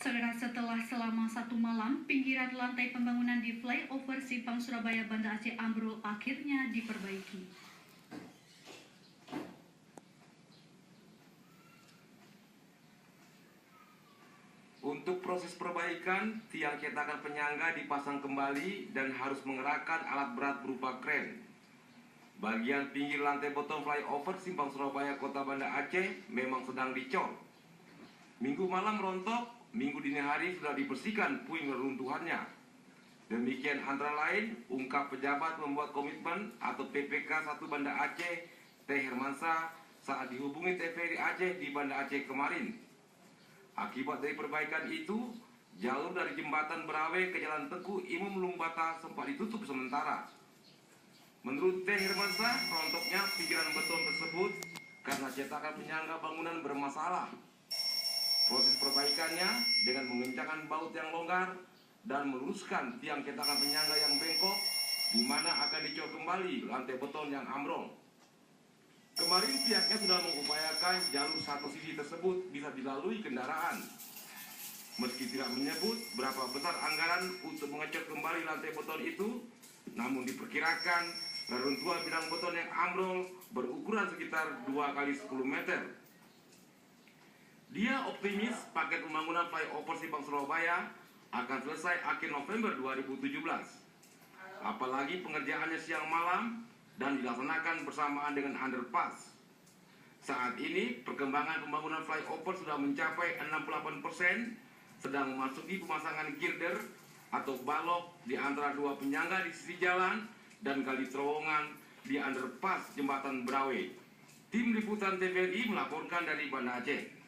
Saudara, setelah selama 1 malam, pinggiran lantai pembangunan di flyover Simpang Surabaya Banda Aceh ambrol akhirnya diperbaiki. Untuk proses perbaikan, tiang cetakan penyangga dipasang kembali dan harus mengerahkan alat berat berupa kren. Bagian pinggir lantai beton flyover Simpang Surabaya Kota Banda Aceh memang sedang dicor. Minggu malam rontok, minggu dini hari sudah dibersihkan puing reruntuhannya. Demikian antara lain ungkap pejabat membuat komitmen atau PPK 1 Banda Aceh T. Hermansyah saat dihubungi TVRI Aceh di Banda Aceh kemarin. Akibat dari perbaikan itu, jalur dari jembatan Berawe ke Jalan Teguh Imam Lumbata sempat ditutup sementara. Menurut T. Hermansyah, rontoknya pinggiran beton tersebut karena cetakan penyangga bangunan bermasalah. Proses perbaikannya dengan mengencangkan baut yang longgar dan meluruskan tiang cetakan penyangga yang bengkok, di mana akan dicor kembali lantai beton yang ambrol. Kemarin pihaknya sudah mengupayakan jalur satu sisi tersebut bisa dilalui kendaraan. Meski tidak menyebut berapa besar anggaran untuk mengecor kembali lantai beton itu, namun diperkirakan reruntuhan bidang beton yang ambrol berukuran sekitar 2 kali 10 meter. Dia optimis paket pembangunan flyover Simpang Surabaya akan selesai akhir November 2017. Apalagi pengerjaannya siang malam dan dilaksanakan bersamaan dengan underpass. Saat ini perkembangan pembangunan flyover sudah mencapai 68%, sedang memasuki pemasangan girder atau balok di antara 2 penyangga di sisi jalan dan kali terowongan di underpass jembatan Berawe. Tim liputan TVRI melaporkan dari Banda Aceh.